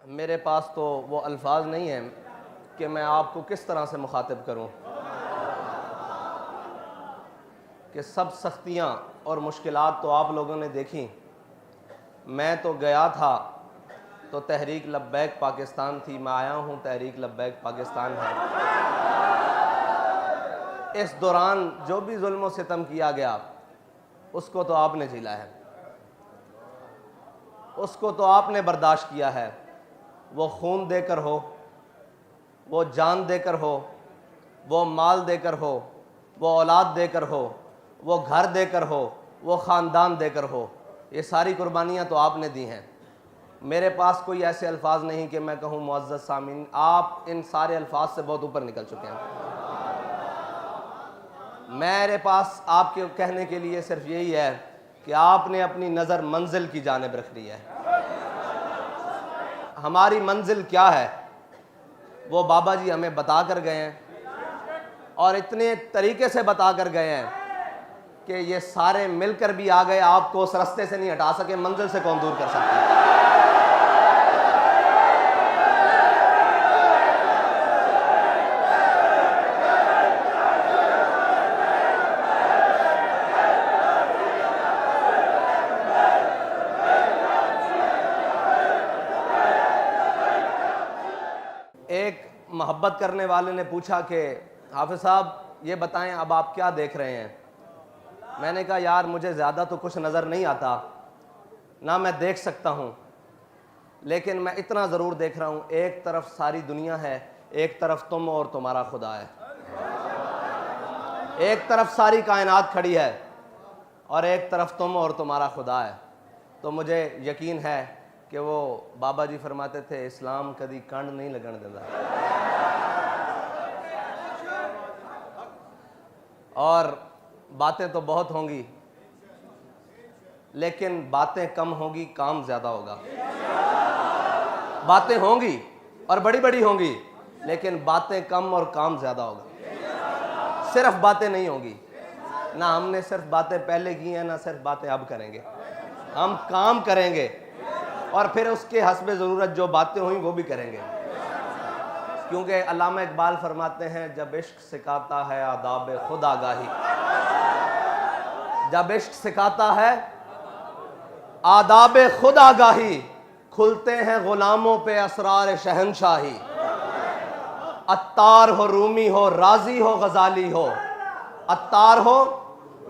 میرے پاس تو وہ الفاظ نہیں ہیں کہ میں آپ کو کس طرح سے مخاطب کروں کہ سب سختیاں اور مشکلات تو آپ لوگوں نے دیکھیں. میں تو گیا تھا تو تحریک لبیک پاکستان تھی، میں آیا ہوں تحریک لبیک پاکستان ہے. اس دوران جو بھی ظلم و ستم کیا گیا اس کو تو آپ نے جھیلا ہے، اس کو تو آپ نے برداشت کیا ہے. وہ خون دے کر ہو، وہ جان دے کر ہو، وہ مال دے کر ہو، وہ اولاد دے کر ہو، وہ گھر دے کر ہو، وہ خاندان دے کر ہو، یہ ساری قربانیاں تو آپ نے دی ہیں. میرے پاس کوئی ایسے الفاظ نہیں کہ میں کہوں معزز سامعین آپ ان سارے الفاظ سے بہت اوپر نکل چکے ہیں. میرے پاس آپ کے کہنے کے لیے صرف یہی ہے کہ آپ نے اپنی نظر منزل کی جانب رکھنی ہے. ہماری منزل کیا ہے وہ بابا جی ہمیں بتا کر گئے ہیں، اور اتنے طریقے سے بتا کر گئے ہیں کہ یہ سارے مل کر بھی آ گئے، آپ کو اس رستے سے نہیں ہٹا سکے. منزل سے کون دور کر سکتا ہے؟ ایک محبت کرنے والے نے پوچھا کہ حافظ صاحب یہ بتائیں اب آپ کیا دیکھ رہے ہیں؟ میں نے کہا یار مجھے زیادہ تو کچھ نظر نہیں آتا، نہ میں دیکھ سکتا ہوں، لیکن میں اتنا ضرور دیکھ رہا ہوں، ایک طرف ساری دنیا ہے، ایک طرف تم اور تمہارا خدا ہے. ایک طرف ساری کائنات کھڑی ہے اور ایک طرف تم اور تمہارا خدا ہے. تو مجھے یقین ہے کہ وہ بابا جی فرماتے تھے اسلام کدی کنڈ نہیں لگن دیتا. اور باتیں تو بہت ہوں گی لیکن باتیں کم ہوں گی، کام زیادہ ہوگا. باتیں ہوں گی اور بڑی بڑی ہوں گی لیکن باتیں کم اور کام زیادہ ہوگا. صرف باتیں نہیں ہوں گی، نہ ہم نے صرف باتیں پہلے کی ہیں نہ صرف باتیں اب کریں گے، ہم کام کریں گے اور پھر اس کے حسب ضرورت جو باتیں ہوئیں وہ بھی کریں گے. کیونکہ علامہ اقبال فرماتے ہیں جب عشق سکھاتا ہے آداب خود آگاہی، جب عشق سکھاتا ہے آداب خود آگاہی، کھلتے ہیں غلاموں پہ اسرار شہنشاہی. عطار ہو رومی ہو رازی ہو غزالی ہو، عطار ہو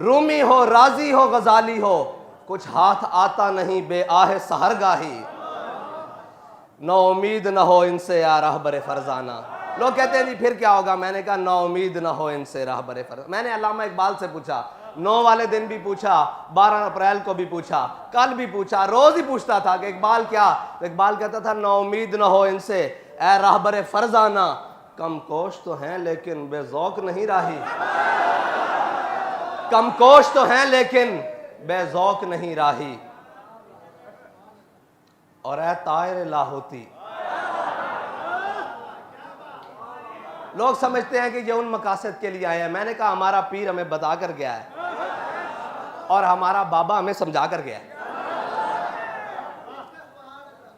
رومی ہو رازی ہو غزالی ہو، کچھ ہاتھ آتا نہیں بے آہ سحرگاہی. نا امید نہ ہو ان سے یا راہبر فرزانہ. لوگ کہتے ہیں جی پھر کیا ہوگا؟ میں نے کہا نا امید نہ ہو ان سے راہبر فرزانہ. میں نے علامہ اقبال سے پوچھا، 9 والے دن بھی پوچھا، 12 اپریل کو بھی پوچھا، کل بھی پوچھا، روز ہی پوچھتا تھا کہ اقبال کیا؟ تو اقبال کہتا تھا نا امید نہ ہو ان سے اے راہبر فرزانہ، کم کوش تو ہیں لیکن بے ذوق نہیں راہی. کم کوش تو ہیں لیکن بے ذوق نہیں راہی. اور اے طائر لاہوتی، لوگ سمجھتے ہیں کہ یہ ان مقاصد کے لیے آئے ہیں. میں نے کہا ہمارا پیر ہمیں بتا کر گیا ہے اور ہمارا بابا ہمیں سمجھا کر گیا ہے.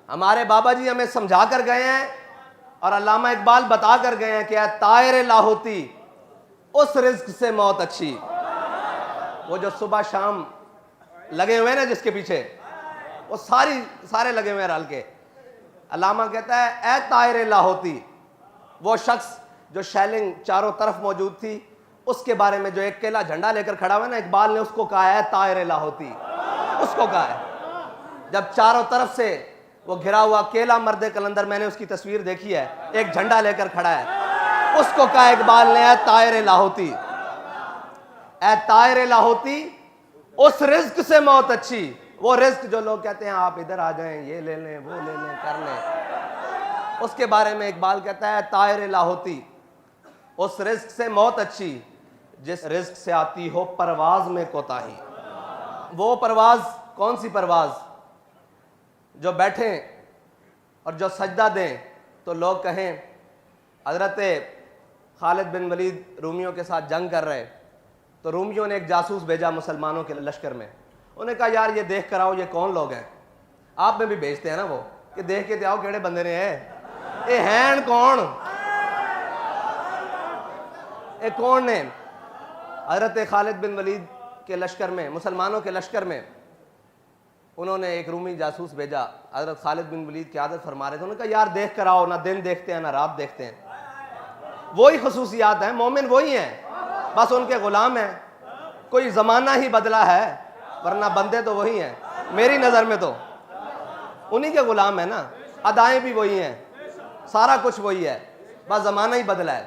ہمارے بابا جی ہمیں سمجھا کر گئے ہیں اور علامہ اقبال بتا کر گئے ہیں کہ اے طائر لاہوتی اس رزق سے موت اچھی. وہ جو صبح شام لگے ہوئے ہیں نا جس کے پیچھے، وہ سارے لگے ہوئے ہیں رل کے. علامہ کہتا ہے اے طائر لاہوتی، وہ شخص جو شیلنگ چاروں طرف موجود تھی اس کے بارے میں جو ایک کیلا جھنڈا لے کر کھڑا ہوا ہے نا، اقبال نے اس کو کہا ہے طائر لاہوتی، اس کو کہا ہے. جب چاروں طرف سے وہ گھرا ہوا کیلا مرد کلندر، میں نے اس کی تصویر دیکھی ہے، ایک جھنڈا لے کر کھڑا ہے، اس کو کہا اقبال نے اے طائر لاہوتی، اے طائر لاہوتی اس رزق سے موت اچھی. وہ رزق جو لوگ کہتے ہیں آپ ادھر آ جائیں، یہ لے لیں وہ لے لیں کر لیں، اس کے بارے میں اقبال کہتا ہے طائر لاہوتی اس رزق سے موت اچھی جس رزق سے آتی ہو پرواز میں کوتاہی. وہ پرواز کون سی پرواز؟ جو بیٹھیں اور جو سجدہ دیں تو لوگ کہیں حضرت خالد بن ولید رومیوں کے ساتھ جنگ کر رہے تو رومیوں نے ایک جاسوس بھیجا مسلمانوں کے لشکر میں. انہوں نے کہا یار یہ دیکھ کر آؤ یہ کون لوگ ہیں. آپ میں بھی بھیجتے ہیں نا وہ کہ دیکھ کے آؤ کہڑے بندے نے اے ہیں کون، اے کون نے؟ حضرت خالد بن ولید کے لشکر میں، مسلمانوں کے لشکر میں انہوں نے ایک رومی جاسوس بھیجا. حضرت خالد بن ولید کی عادت فرما رہے تھے، انہوں نے کہا یار دیکھ کر آؤ، نہ دن دیکھتے ہیں نہ رات دیکھتے ہیں. وہی خصوصیات ہیں، مومن وہی ہیں، بس ان کے غلام ہیں. کوئی زمانہ ہی بدلا ہے ورنہ بندے تو وہی ہیں. میری نظر میں تو انہی کے غلام ہیں نا، ادائیں بھی وہی ہیں، سارا کچھ وہی ہے، بس زمانہ ہی بدلا ہے.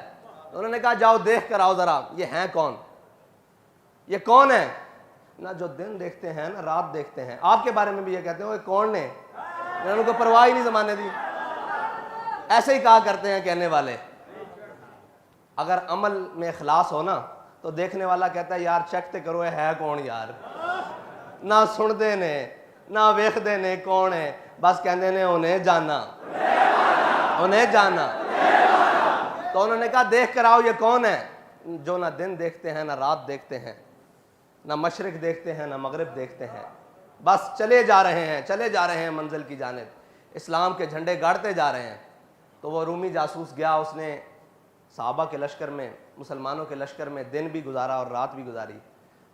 انہوں نے کہا جاؤ دیکھ کر آؤ ذرا یہ ہیں کون، یہ کون ہے؟ نہ جو دن دیکھتے ہیں نہ رات دیکھتے ہیں. آپ کے بارے میں بھی یہ کہتے ہیں وہ کون نے؟ ان کو پرواہ ہی نہیں زمانے دی. ایسے ہی کہا کرتے ہیں کہنے والے. اگر عمل میں اخلاص ہو نا تو دیکھنے والا کہتا ہے یار چیک تے کرو ہے کون یار. نہ سن دے نے نہ ویکھ دے نے کون ہے، بس کہندے نے انہیں جانا، انہیں جانا. تو انہوں نے کہا دیکھ کر آؤ یہ کون ہے؟ جو نہ دن دیکھتے ہیں نہ رات دیکھتے ہیں، نہ مشرق دیکھتے ہیں نہ مغرب دیکھتے ہیں، بس چلے جا رہے ہیں، چلے جا رہے ہیں منزل کی جانب، اسلام کے جھنڈے گاڑتے جا رہے ہیں. تو وہ رومی جاسوس گیا، اس نے صحابہ کے لشکر میں، مسلمانوں کے لشکر میں دن بھی گزارا اور رات بھی گزاری.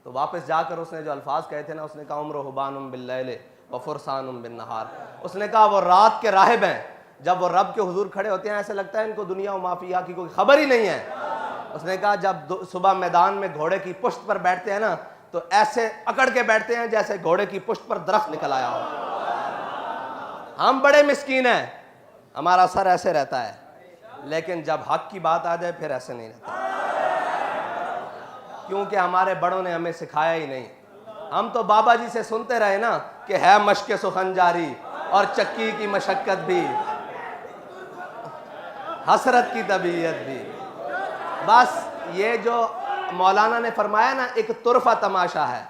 تو واپس جا کر اس نے جو الفاظ کہے تھے نا، اس نے کہا عمر حبان باللیل و فرسان بالنہار. اس نے کہا وہ رات کے راہب ہیں، جب وہ رب کے حضور کھڑے ہوتے ہیں ایسے لگتا ہے ان کو دنیا و مافیا کی کوئی خبر ہی نہیں ہے. اس نے کہا جب صبح میدان میں گھوڑے کی پشت پر بیٹھتے ہیں نا تو ایسے اکڑ کے بیٹھتے ہیں جیسے گھوڑے کی پشت پر درخت نکل آیا ہو. ہم بڑے مسکین ہیں، ہمارا سر ایسے رہتا ہے، لیکن جب حق کی بات آ جائے پھر ایسے نہیں رہتا، کیونکہ ہمارے بڑوں نے ہمیں سکھایا ہی نہیں. ہم تو بابا جی سے سنتے رہے نا کہ ہے مشق سخن جاری اور چکی کی مشقت بھی، حسرت کی طبیعت بھی. بس یہ جو مولانا نے فرمایا نا ایک طرفہ تماشا ہے،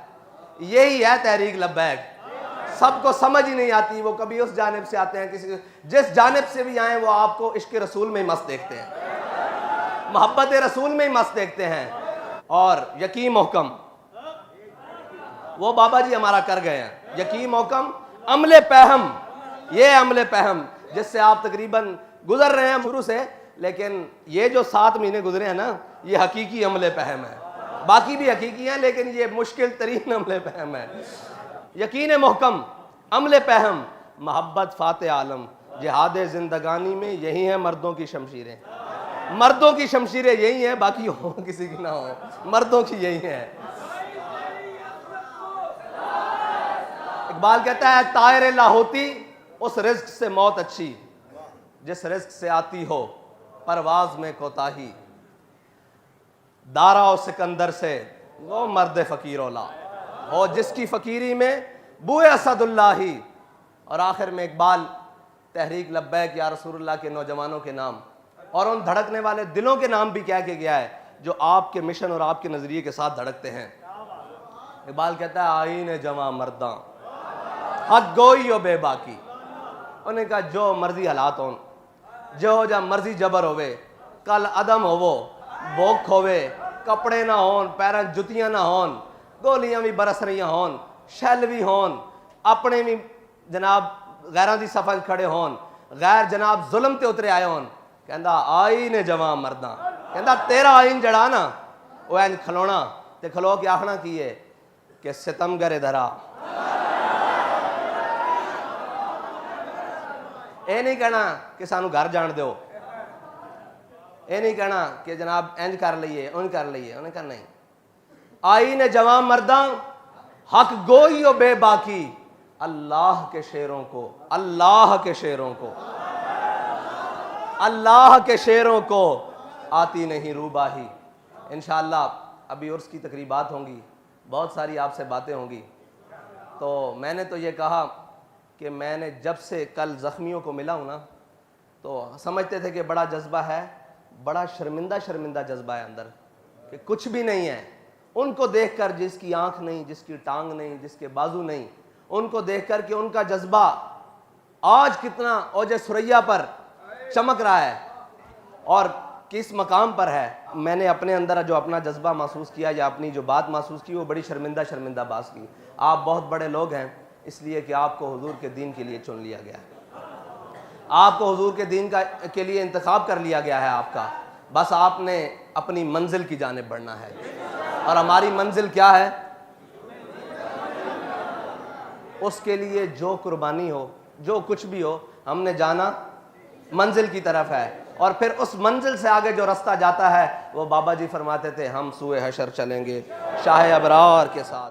یہی ہے تحریک لبیک. سب کو سمجھ ہی نہیں آتی، وہ کبھی اس جانب سے آتے ہیں، کسی جس جانب سے بھی آئیں وہ آپ کو عشق رسول میں ہی مست دیکھتے ہیں، محبت رسول میں ہی مست دیکھتے ہیں. اور یقین محکم وہ بابا جی ہمارا کر گئے ہیں. یقین محکم عمل پہم، یہ عمل پہم جس سے آپ تقریباً گزر رہے ہیں شروع سے، لیکن یہ جو 7 مہینے گزرے ہیں نا یہ حقیقی عمل پہم ہے. باقی بھی حقیقی ہیں لیکن یہ مشکل ترین عمل پہم ہے. یقین محکم عمل پہم محبت فاتح عالم، جہاد زندگانی میں یہی ہیں مردوں کی شمشیریں. مردوں کی شمشیریں یہی ہیں، باقی ہو کسی کی نہ ہو، مردوں کی یہی ہیں. اقبال کہتا ہے طائر لاہوتی اس رزق سے موت اچھی جس رزق سے آتی ہو پرواز میں کوتاہی. دارا و سکندر سے وہ مرد فقیر اولا ہو جس کی فقیری میں بوئے اسد اللہ ہی. اور آخر میں اقبال تحریک لبیک یا رسول اللہ کے نوجوانوں کے نام اور ان دھڑکنے والے دلوں کے نام بھی کہہ کے گیا ہے جو آپ کے مشن اور آپ کے نظریے کے ساتھ دھڑکتے ہیں. اقبال کہتا ہے آئین جواں مرداں حق گوئی و بے باکی. انہوں نے کہا جو مرضی حالات ہون، جو جا مرضی جبر ہوئے، کل عدم ہوو، بھوک ہوئے، کپڑے نہ ہون، پیروں جتیاں نہ ہون، گولیاں بھی برس رہی ہون، شیل بھی ہون، اپنے بھی جناب غیراں دی صفحہ کھڑے ہون، غیر جناب ظلم تے اترے آئے ہون. کہندا آئین جواں مرداں، کہندا تیرا آئین جڑا نا وہ این کھلونا تے کھلو کے آخنا کیے کہ ستم گرے دھرا. اے نہیں کہنا کہ سانو گھر جان دیو، اے نہیں کہنا کہ جناب انج کر لئیے ان کر لئیے. انہوں نے کہا نہیں، آئین جوان مرداں حق گوئی و بے باکی. اللہ کے شیروں کو، اللہ کے شیروں کو، اللہ کے شیروں کو آتی نہیں روباہی. انشاءاللہ ابھی عرس کی تقریبات ہوں گی، بہت ساری آپ سے باتیں ہوں گی. تو میں نے تو یہ کہا کہ میں نے جب سے کل زخمیوں کو ملا ہوں نا تو سمجھتے تھے کہ بڑا جذبہ ہے، بڑا شرمندہ جذبہ ہے اندر کہ کچھ بھی نہیں ہے. ان کو دیکھ کر جس کی آنکھ نہیں، جس کی ٹانگ نہیں، جس کے بازو نہیں، ان کو دیکھ کر کہ ان کا جذبہ آج کتنا اوج ثریا پر چمک رہا ہے اور کس مقام پر ہے. میں نے اپنے اندر جو اپنا جذبہ محسوس کیا یا اپنی جو بات محسوس کی وہ بڑی شرمندہ بات کی. آپ بہت بڑے لوگ ہیں اس لیے کہ آپ کو حضور کے دین کے لیے چن لیا گیا ہے. آپ کو حضور کے دین کے لیے انتخاب کر لیا گیا ہے آپ کا، بس آپ نے اپنی منزل کی جانب بڑھنا ہے، اور ہماری منزل کیا ہے؟ اس کے لیے جو قربانی ہو، جو کچھ بھی ہو، ہم نے جانا منزل کی طرف ہے، اور پھر اس منزل سے آگے جو رستہ جاتا ہے وہ بابا جی فرماتے تھے ہم سوئے حشر چلیں گے شاہ ابرار کے ساتھ۔